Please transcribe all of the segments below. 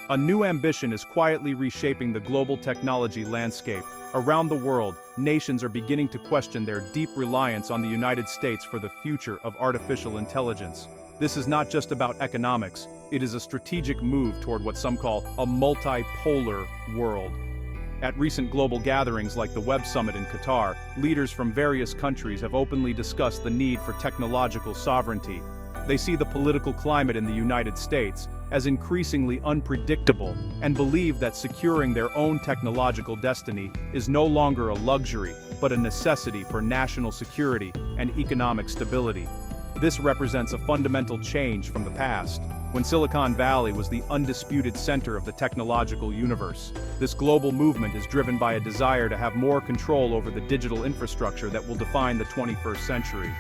A new ambition is quietly reshaping the global technology landscape. Around the world, nations are beginning to question their deep reliance on the United States for the future of artificial intelligence. This is not just about economics, it is a strategic move toward what some call a multipolar world. At recent global gatherings like the Web Summit in Qatar, leaders from various countries have openly discussed the need for technological sovereignty. They see the political climate in the United States as increasingly unpredictable and believe that securing their own technological destiny is no longer a luxury, but a necessity for national security and economic stability. This represents a fundamental change from the past, when Silicon Valley was the undisputed center of the technological universe. This global movement is driven by a desire to have more control over the digital infrastructure that will define the 21st century.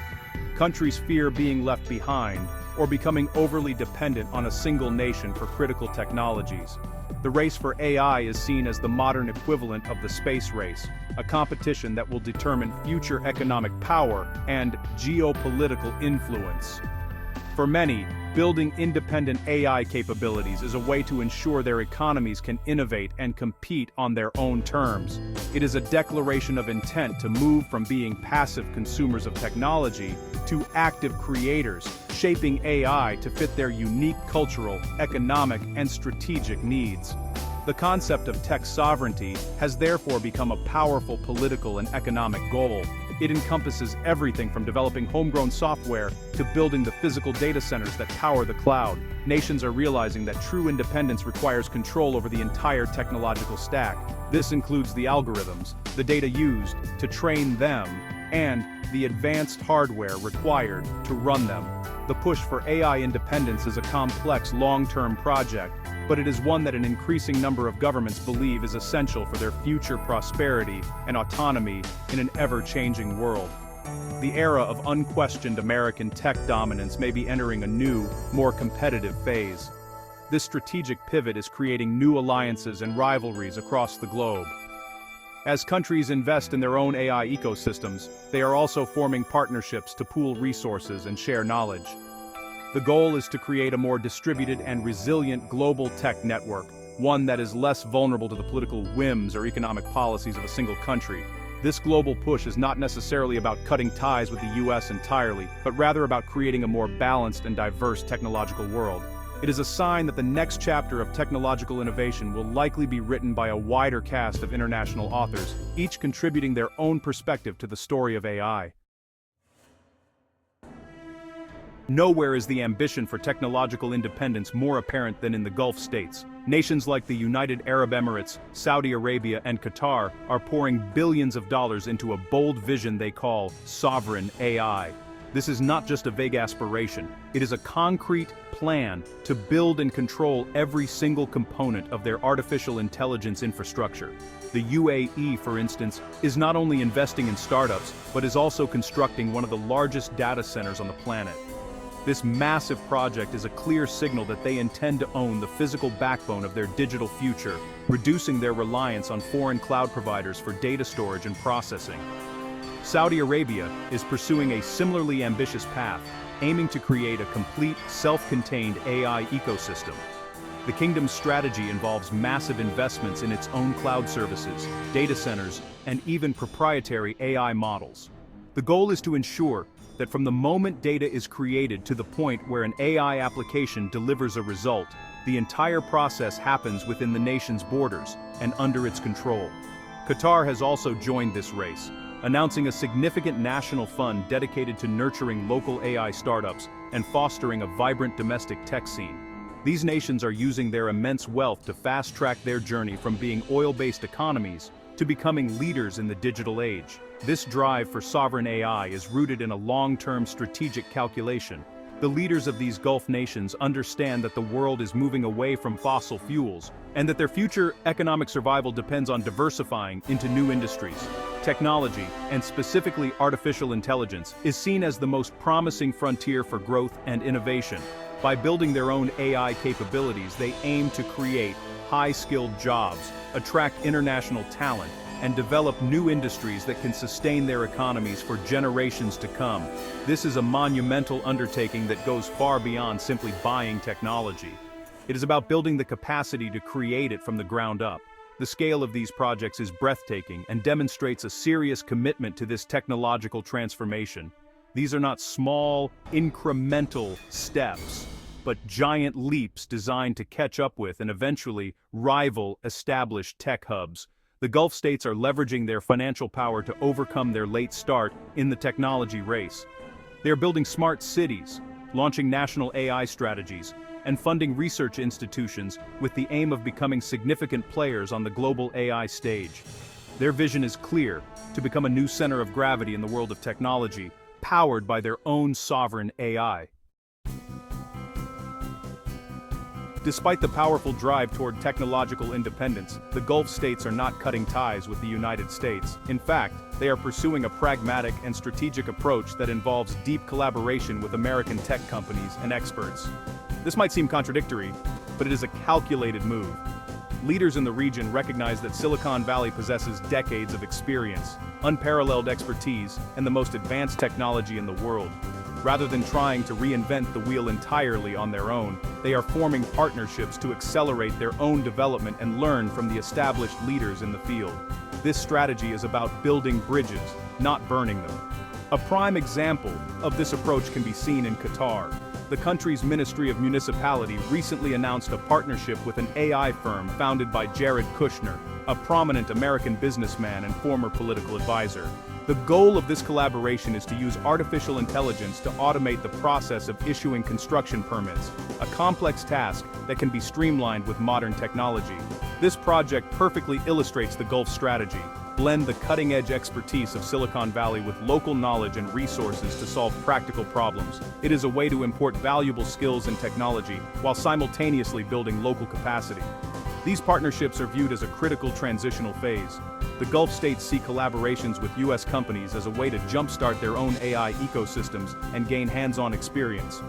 Countries fear being left behind or becoming overly dependent on a single nation for critical technologies. The race for AI is seen as the modern equivalent of the space race, a competition that will determine future economic power and geopolitical influence. For many, building independent AI capabilities is a way to ensure their economies can innovate and compete on their own terms. It is a declaration of intent to move from being passive consumers of technology to active creators, shaping AI to fit their unique cultural, economic, and strategic needs. The concept of tech sovereignty has therefore become a powerful political and economic goal. It encompasses everything from developing homegrown software to building the physical data centers that power the cloud. Nations are realizing that true independence requires control over the entire technological stack. This includes the algorithms, the data used to train them, and the advanced hardware required to run them. The push for AI independence is a complex, long-term project, but it is one that an increasing number of governments believe is essential for their future prosperity and autonomy in an ever-changing world. The era of unquestioned American tech dominance may be entering a new, more competitive phase. This strategic pivot is creating new alliances and rivalries across the globe. As countries invest in their own AI ecosystems, they are also forming partnerships to pool resources and share knowledge. The goal is to create a more distributed and resilient global tech network, one that is less vulnerable to the political whims or economic policies of a single country. This global push is not necessarily about cutting ties with the US entirely, but rather about creating a more balanced and diverse technological world. It is a sign that the next chapter of technological innovation will likely be written by a wider cast of international authors, each contributing their own perspective to the story of AI. Nowhere is the ambition for technological independence more apparent than in the Gulf states. Nations like the United Arab Emirates, Saudi Arabia, and Qatar are pouring billions of dollars into a bold vision they call sovereign AI. This is not just a vague aspiration, it is a concrete plan to build and control every single component of their artificial intelligence infrastructure. The UAE, for instance, is not only investing in startups, but is also constructing one of the largest data centers on the planet. This massive project is a clear signal that they intend to own the physical backbone of their digital future, reducing their reliance on foreign cloud providers for data storage and processing. Saudi Arabia is pursuing a similarly ambitious path, aiming to create a complete, self-contained AI ecosystem. The kingdom's strategy involves massive investments in its own cloud services, data centers, and even proprietary AI models. The goal is to ensure that from the moment data is created to the point where an AI application delivers a result, the entire process happens within the nation's borders and under its control. Qatar has also joined this race, announcing a significant national fund dedicated to nurturing local AI startups and fostering a vibrant domestic tech scene. These nations are using their immense wealth to fast-track their journey from being oil-based economies to becoming leaders in the digital age. This drive for sovereign AI is rooted in a long-term strategic calculation. The leaders of these Gulf nations understand that the world is moving away from fossil fuels, and that their future economic survival depends on diversifying into new industries. Technology, and specifically artificial intelligence, is seen as the most promising frontier for growth and innovation. By building their own AI capabilities, they aim to create high-skilled jobs, attract international talent, and develop new industries that can sustain their economies for generations to come. This is a monumental undertaking that goes far beyond simply buying technology. It is about building the capacity to create it from the ground up. The scale of these projects is breathtaking and demonstrates a serious commitment to this technological transformation. These are not small, incremental steps, but giant leaps designed to catch up with and eventually rival established tech hubs. The Gulf states are leveraging their financial power to overcome their late start in the technology race. They are building smart cities, launching national AI strategies, and funding research institutions with the aim of becoming significant players on the global AI stage. Their vision is clear: to become a new center of gravity in the world of technology, powered by their own sovereign AI. Despite the powerful drive toward technological independence, the Gulf states are not cutting ties with the United States. In fact, they are pursuing a pragmatic and strategic approach that involves deep collaboration with American tech companies and experts. This might seem contradictory, but it is a calculated move. Leaders in the region recognize that Silicon Valley possesses decades of experience, unparalleled expertise, and the most advanced technology in the world. Rather than trying to reinvent the wheel entirely on their own, they are forming partnerships to accelerate their own development and learn from the established leaders in the field. This strategy is about building bridges, not burning them. A prime example of this approach can be seen in Qatar. The country's Ministry of Municipality recently announced a partnership with an AI firm founded by Jared Kushner, a prominent American businessman and former political advisor. The goal of this collaboration is to use artificial intelligence to automate the process of issuing construction permits, a complex task that can be streamlined with modern technology. This project perfectly illustrates the Gulf strategy: blend the cutting-edge expertise of Silicon Valley with local knowledge and resources to solve practical problems. It is a way to import valuable skills and technology while simultaneously building local capacity. These partnerships are viewed as a critical transitional phase. The Gulf states see collaborations with U.S. companies as a way to jumpstart their own AI ecosystems and gain hands-on experience.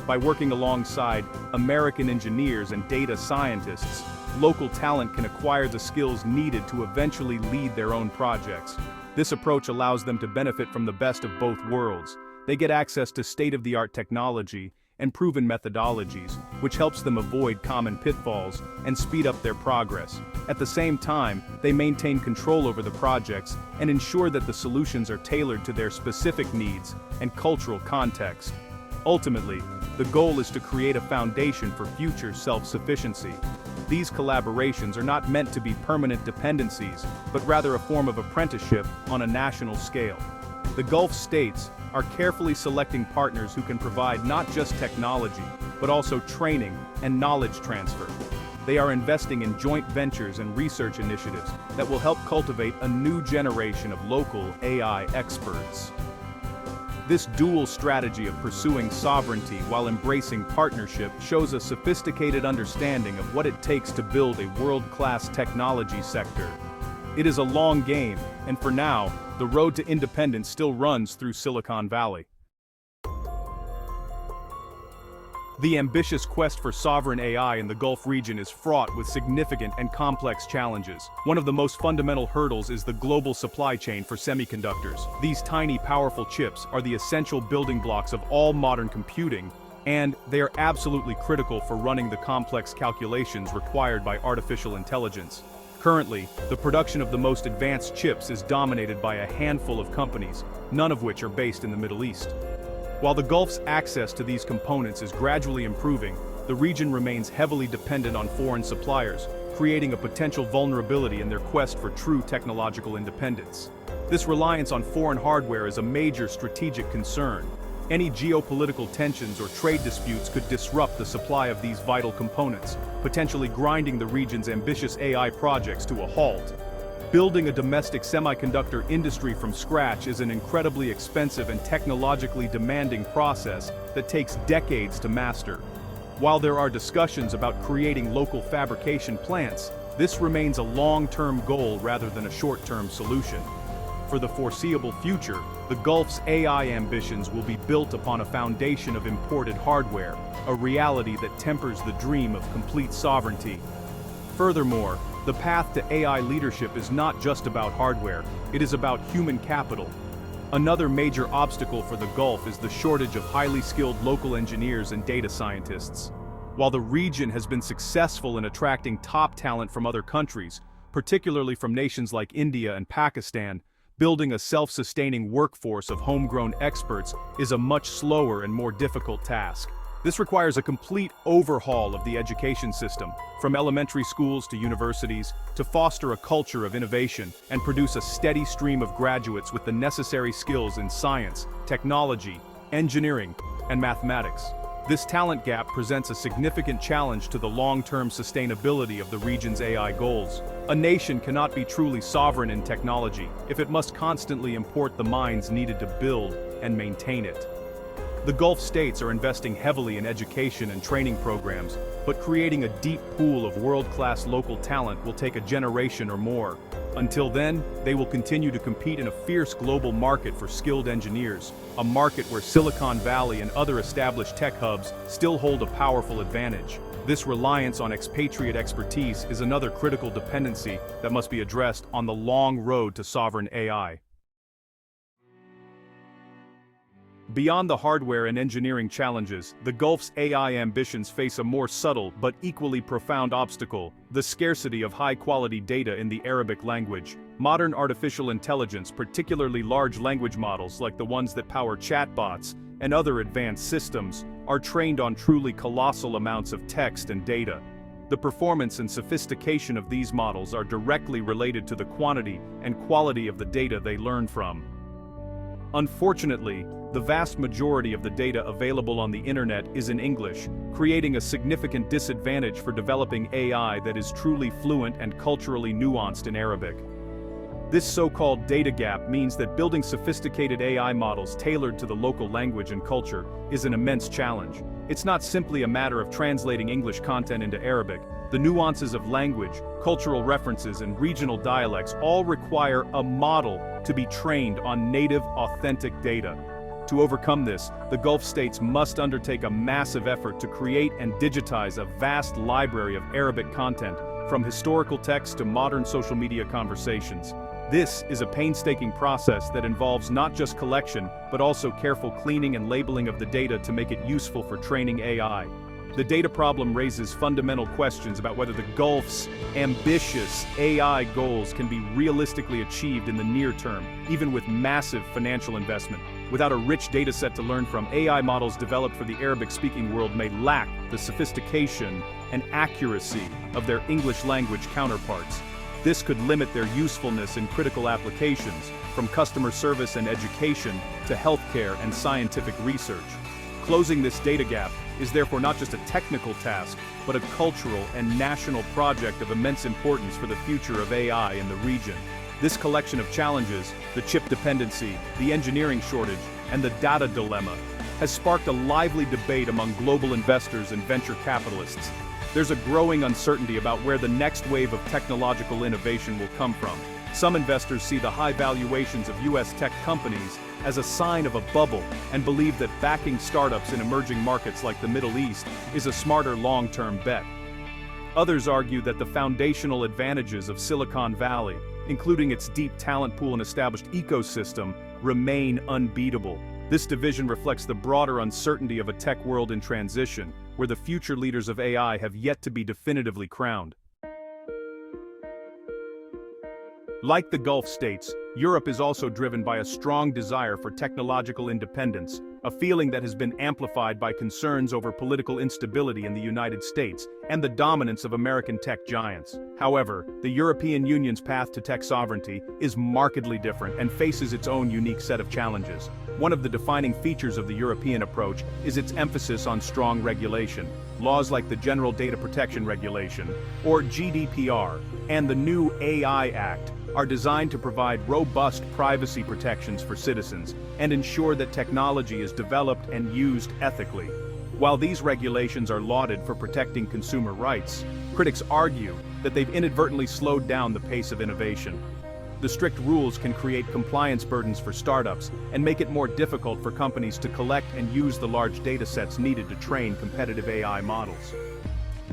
By working alongside American engineers and data scientists, local talent can acquire the skills needed to eventually lead their own projects. This approach allows them to benefit from the best of both worlds. They get access to state-of-the-art technology and proven methodologies, which helps them avoid common pitfalls and speed up their progress. At the same time, they maintain control over the projects and ensure that the solutions are tailored to their specific needs and cultural context. Ultimately, the goal is to create a foundation for future self-sufficiency. These collaborations are not meant to be permanent dependencies, but rather a form of apprenticeship on a national scale. The Gulf states are carefully selecting partners who can provide not just technology, but also training and knowledge transfer. They are investing in joint ventures and research initiatives that will help cultivate a new generation of local AI experts. This dual strategy of pursuing sovereignty while embracing partnership shows a sophisticated understanding of what it takes to build a world-class technology sector. It is a long game, and for now, the road to independence still runs through Silicon Valley. The ambitious quest for sovereign AI in the Gulf region is fraught with significant and complex challenges. One of the most fundamental hurdles is the global supply chain for semiconductors. These tiny, powerful chips are the essential building blocks of all modern computing, and they are absolutely critical for running the complex calculations required by artificial intelligence. Currently, the production of the most advanced chips is dominated by a handful of companies, none of which are based in the Middle East. While the Gulf's access to these components is gradually improving, the region remains heavily dependent on foreign suppliers, creating a potential vulnerability in their quest for true technological independence. This reliance on foreign hardware is a major strategic concern. Any geopolitical tensions or trade disputes could disrupt the supply of these vital components, potentially grinding the region's ambitious AI projects to a halt. Building a domestic semiconductor industry from scratch is an incredibly expensive and technologically demanding process that takes decades to master. While there are discussions about creating local fabrication plants, this remains a long-term goal rather than a short-term solution. For the foreseeable future, the Gulf's AI ambitions will be built upon a foundation of imported hardware, a reality that tempers the dream of complete sovereignty. Furthermore, the path to AI leadership is not just about hardware, it is about human capital. Another major obstacle for the Gulf is the shortage of highly skilled local engineers and data scientists. While the region has been successful in attracting top talent from other countries, particularly from nations like India and Pakistan, building a self-sustaining workforce of homegrown experts is a much slower and more difficult task. This requires a complete overhaul of the education system, from elementary schools to universities, to foster a culture of innovation and produce a steady stream of graduates with the necessary skills in science, technology, engineering, and mathematics. This talent gap presents a significant challenge to the long-term sustainability of the region's AI goals. A nation cannot be truly sovereign in technology if it must constantly import the minds needed to build and maintain it. The Gulf states are investing heavily in education and training programs, but creating a deep pool of world-class local talent will take a generation or more. Until then, they will continue to compete in a fierce global market for skilled engineers, a market where Silicon Valley and other established tech hubs still hold a powerful advantage. This reliance on expatriate expertise is another critical dependency that must be addressed on the long road to sovereign AI. Beyond the hardware and engineering challenges, the Gulf's AI ambitions face a more subtle but equally profound obstacle: the scarcity of high-quality data in the Arabic language. Modern artificial intelligence, particularly large language models like the ones that power chatbots and other advanced systems, are trained on truly colossal amounts of text and data. The performance and sophistication of these models are directly related to the quantity and quality of the data they learn from. Unfortunately, the vast majority of the data available on the internet is in English, creating a significant disadvantage for developing AI that is truly fluent and culturally nuanced in Arabic. This so-called data gap means that building sophisticated AI models tailored to the local language and culture is an immense challenge. It's not simply a matter of translating English content into Arabic. The nuances of language, cultural references, and regional dialects all require a model to be trained on native, authentic data. To overcome this, the Gulf states must undertake a massive effort to create and digitize a vast library of Arabic content, from historical texts to modern social media conversations. This is a painstaking process that involves not just collection, but also careful cleaning and labeling of the data to make it useful for training AI. The data problem raises fundamental questions about whether the Gulf's ambitious AI goals can be realistically achieved in the near term, even with massive financial investment. Without a rich data set to learn from, AI models developed for the Arabic-speaking world may lack the sophistication and accuracy of their English language counterparts. This could limit their usefulness in critical applications, from customer service and education to healthcare and scientific research. Closing this data gap is therefore not just a technical task, but a cultural and national project of immense importance for the future of AI in the region. This collection of challenges, the chip dependency, the engineering shortage, and the data dilemma, has sparked a lively debate among global investors and venture capitalists. There's a growing uncertainty about where the next wave of technological innovation will come from. Some investors see the high valuations of US tech companies as a sign of a bubble and believe that backing startups in emerging markets like the Middle East is a smarter long-term bet. Others argue that the foundational advantages of Silicon Valley, including its deep talent pool and established ecosystem, remain unbeatable. This division reflects the broader uncertainty of a tech world in transition, where the future leaders of AI have yet to be definitively crowned. Like the Gulf states, Europe is also driven by a strong desire for technological independence, a feeling that has been amplified by concerns over political instability in the United States and the dominance of American tech giants. However, the European Union's path to tech sovereignty is markedly different and faces its own unique set of challenges. One of the defining features of the European approach is its emphasis on strong regulation. Laws like the General Data Protection Regulation, or GDPR, and the new AI Act are designed to provide robust privacy protections for citizens and ensure that technology is developed and used ethically. While these regulations are lauded for protecting consumer rights, critics argue that they've inadvertently slowed down the pace of innovation. The strict rules can create compliance burdens for startups and make it more difficult for companies to collect and use the large data sets needed to train competitive AI models.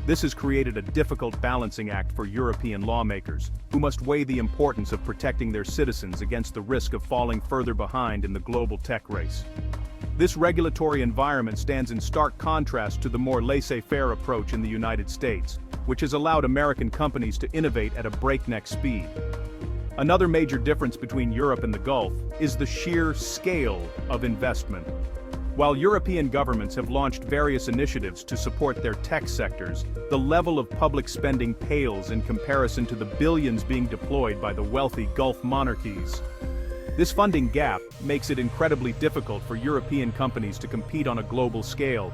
This has created a difficult balancing act for European lawmakers, who must weigh the importance of protecting their citizens against the risk of falling further behind in the global tech race. This regulatory environment stands in stark contrast to the more laissez-faire approach in the United States, which has allowed American companies to innovate at a breakneck speed. Another major difference between Europe and the Gulf is the sheer scale of investment. While European governments have launched various initiatives to support their tech sectors, the level of public spending pales in comparison to the billions being deployed by the wealthy Gulf monarchies. This funding gap makes it incredibly difficult for European companies to compete on a global scale.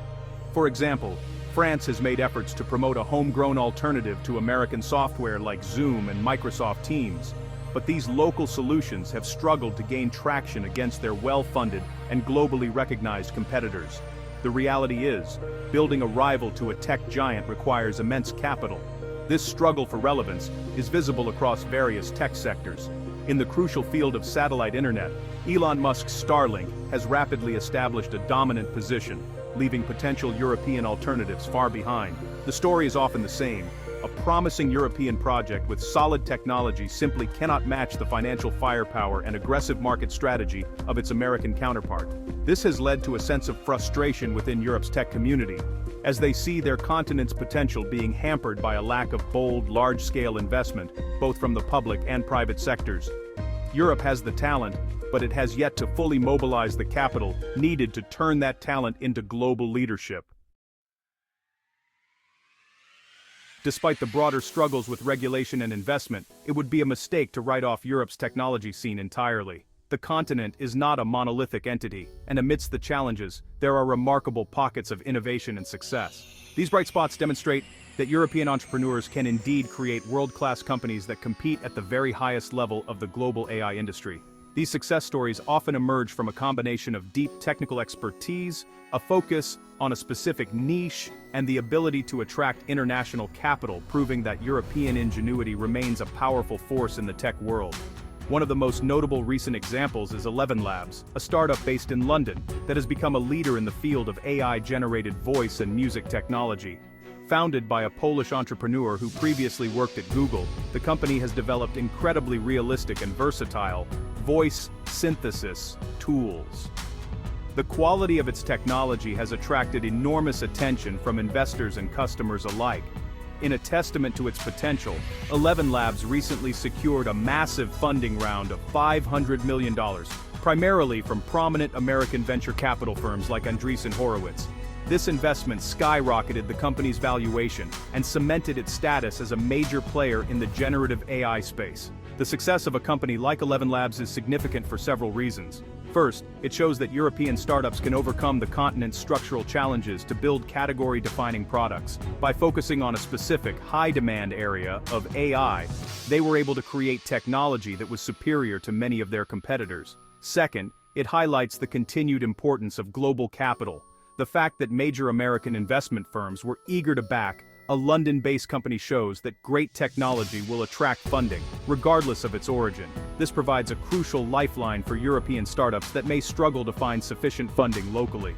For example, France has made efforts to promote a homegrown alternative to American software like Zoom and Microsoft Teams. But these local solutions have struggled to gain traction against their well-funded and globally recognized competitors. The reality is, building a rival to a tech giant requires immense capital. This struggle for relevance is visible across various tech sectors. In the crucial field of satellite internet, Elon Musk's Starlink has rapidly established a dominant position, leaving potential European alternatives far behind. The story is often the same. A promising European project with solid technology simply cannot match the financial firepower and aggressive market strategy of its American counterpart. This has led to a sense of frustration within Europe's tech community, as they see their continent's potential being hampered by a lack of bold, large-scale investment, both from the public and private sectors. Europe has the talent, but it has yet to fully mobilize the capital needed to turn that talent into global leadership. Despite the broader struggles with regulation and investment, it would be a mistake to write off Europe's technology scene entirely. The continent is not a monolithic entity, and amidst the challenges, there are remarkable pockets of innovation and success. These bright spots demonstrate that European entrepreneurs can indeed create world-class companies that compete at the very highest level of the global AI industry. These success stories often emerge from a combination of deep technical expertise, a focus on a specific niche, and the ability to attract international capital, proving that European ingenuity remains a powerful force in the tech world. One of the most notable recent examples is ElevenLabs, a startup based in London that has become a leader in the field of AI-generated voice and music technology. Founded by a Polish entrepreneur who previously worked at Google, the company has developed incredibly realistic and versatile voice synthesis tools. The quality of its technology has attracted enormous attention from investors and customers alike. In a testament to its potential, ElevenLabs recently secured a massive funding round of $500 million, primarily from prominent American venture capital firms like Andreessen Horowitz. This investment skyrocketed the company's valuation and cemented its status as a major player in the generative AI space. The success of a company like ElevenLabs is significant for several reasons. First, it shows that European startups can overcome the continent's structural challenges to build category-defining products. By focusing on a specific, high-demand area of AI, they were able to create technology that was superior to many of their competitors. Second, it highlights the continued importance of global capital. The fact that major American investment firms were eager to back a London-based company shows that great technology will attract funding, regardless of its origin. This provides a crucial lifeline for European startups that may struggle to find sufficient funding locally.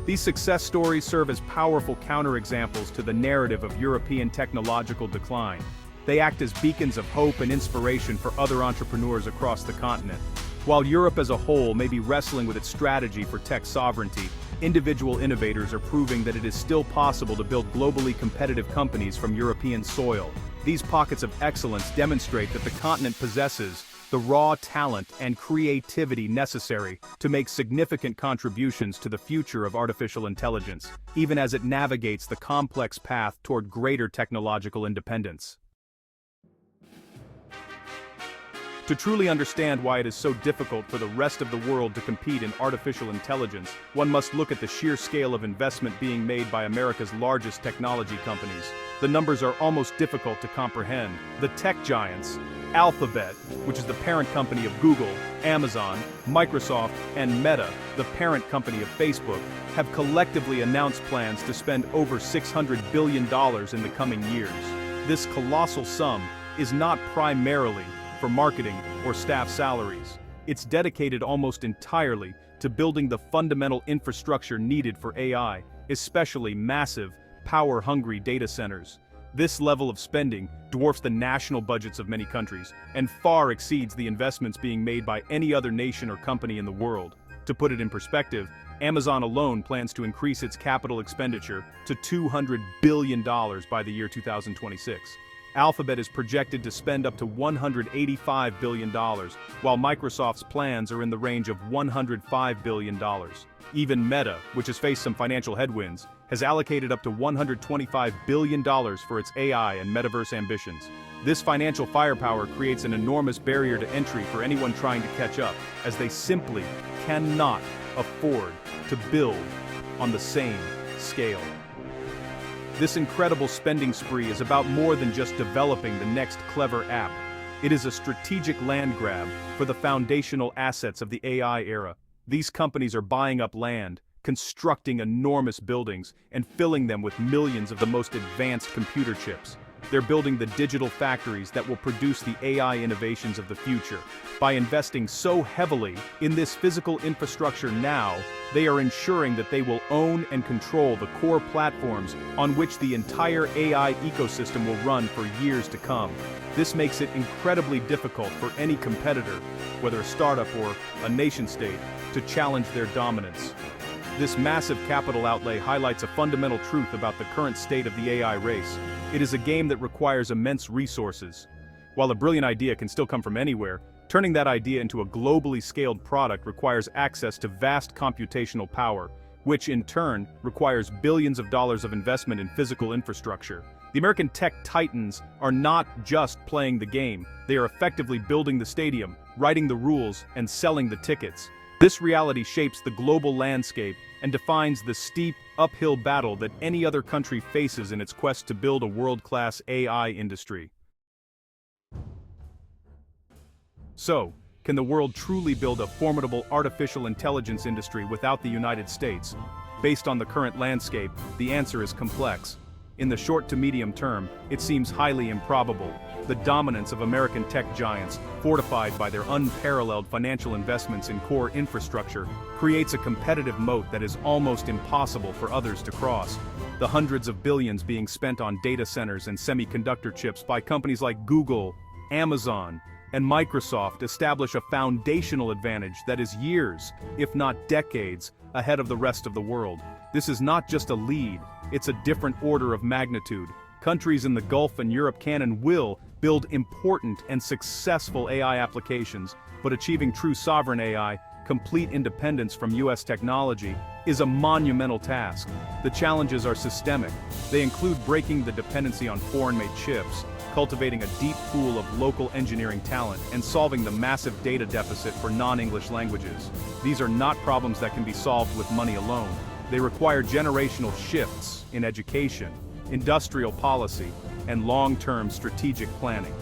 These success stories serve as powerful counterexamples to the narrative of European technological decline. They act as beacons of hope and inspiration for other entrepreneurs across the continent. While Europe as a whole may be wrestling with its strategy for tech sovereignty, individual innovators are proving that it is still possible to build globally competitive companies from European soil. These pockets of excellence demonstrate that the continent possesses the raw talent and creativity necessary to make significant contributions to the future of artificial intelligence, even as it navigates the complex path toward greater technological independence. To truly understand why it is so difficult for the rest of the world to compete in artificial intelligence, one must look at the sheer scale of investment being made by America's largest technology companies. The numbers are almost difficult to comprehend. The tech giants, Alphabet, which is the parent company of Google, Amazon, Microsoft, and Meta, the parent company of Facebook, have collectively announced plans to spend over $600 billion in the coming years. This colossal sum is not primarily for marketing or staff salaries. It's dedicated almost entirely to building the fundamental infrastructure needed for AI, especially massive, power-hungry data centers. This level of spending dwarfs the national budgets of many countries and far exceeds the investments being made by any other nation or company in the world. To put it in perspective, Amazon alone plans to increase its capital expenditure to $200 billion by the year 2026. Alphabet is projected to spend up to $185 billion, while Microsoft's plans are in the range of $105 billion. Even Meta, which has faced some financial headwinds, has allocated up to $125 billion for its AI and metaverse ambitions. This financial firepower creates an enormous barrier to entry for anyone trying to catch up, as they simply cannot afford to build on the same scale. This incredible spending spree is about more than just developing the next clever app. It is a strategic land grab for the foundational assets of the AI era. These companies are buying up land, constructing enormous buildings, and filling them with millions of the most advanced computer chips. They're building the digital factories that will produce the AI innovations of the future. By investing so heavily in this physical infrastructure now, they are ensuring that they will own and control the core platforms on which the entire AI ecosystem will run for years to come. This makes it incredibly difficult for any competitor, whether a startup or a nation-state, to challenge their dominance. This massive capital outlay highlights a fundamental truth about the current state of the AI race. It is a game that requires immense resources. While a brilliant idea can still come from anywhere, turning that idea into a globally scaled product requires access to vast computational power, which in turn requires billions of dollars of investment in physical infrastructure. The American tech titans are not just playing the game, they are effectively building the stadium, writing the rules, and selling the tickets. This reality shapes the global landscape and defines the steep, uphill battle that any other country faces in its quest to build a world-class AI industry. So, can the world truly build a formidable artificial intelligence industry without the United States? Based on the current landscape, the answer is complex. In the short to medium term, it seems highly improbable. The dominance of American tech giants, fortified by their unparalleled financial investments in core infrastructure, creates a competitive moat that is almost impossible for others to cross. The hundreds of billions being spent on data centers and semiconductor chips by companies like Google, Amazon, and Microsoft establish a foundational advantage that is years, if not decades, ahead of the rest of the world. This is not just a lead, it's a different order of magnitude. Countries in the Gulf and Europe can and will build important and successful AI applications, but achieving true sovereign AI, complete independence from US technology, is a monumental task. The challenges are systemic. They include breaking the dependency on foreign-made chips, cultivating a deep pool of local engineering talent, and solving the massive data deficit for non-English languages. These are not problems that can be solved with money alone. They require generational shifts in education, industrial policy, and long-term strategic planning.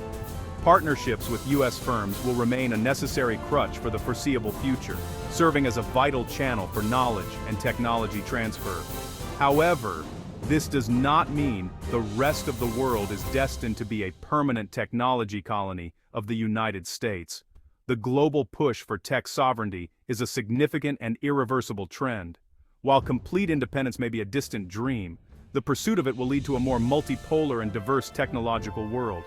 Partnerships with US firms will remain a necessary crutch for the foreseeable future, serving as a vital channel for knowledge and technology transfer. However, this does not mean the rest of the world is destined to be a permanent technology colony of the United States. The global push for tech sovereignty is a significant and irreversible trend. While complete independence may be a distant dream, the pursuit of it will lead to a more multipolar and diverse technological world.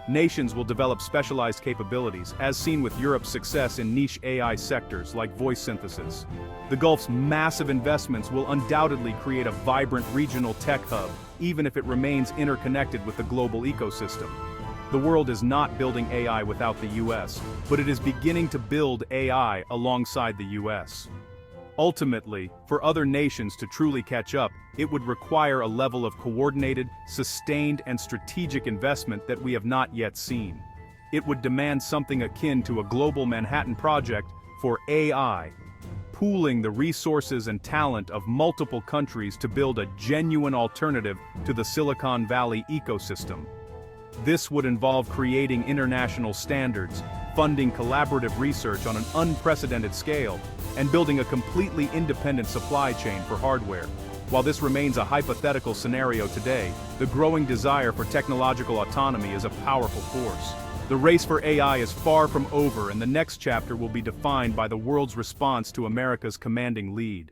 Nations will develop specialized capabilities, as seen with Europe's success in niche AI sectors like voice synthesis. The Gulf's massive investments will undoubtedly create a vibrant regional tech hub, even if it remains interconnected with the global ecosystem. The world is not building AI without the US, but it is beginning to build AI alongside the US. Ultimately, for other nations to truly catch up, it would require a level of coordinated, sustained, and strategic investment that we have not yet seen. It would demand something akin to a global Manhattan Project for AI, pooling the resources and talent of multiple countries to build a genuine alternative to the Silicon Valley ecosystem. This would involve creating international standards, funding collaborative research on an unprecedented scale, and building a completely independent supply chain for hardware. While this remains a hypothetical scenario today, the growing desire for technological autonomy is a powerful force. The race for AI is far from over, and the next chapter will be defined by the world's response to America's commanding lead.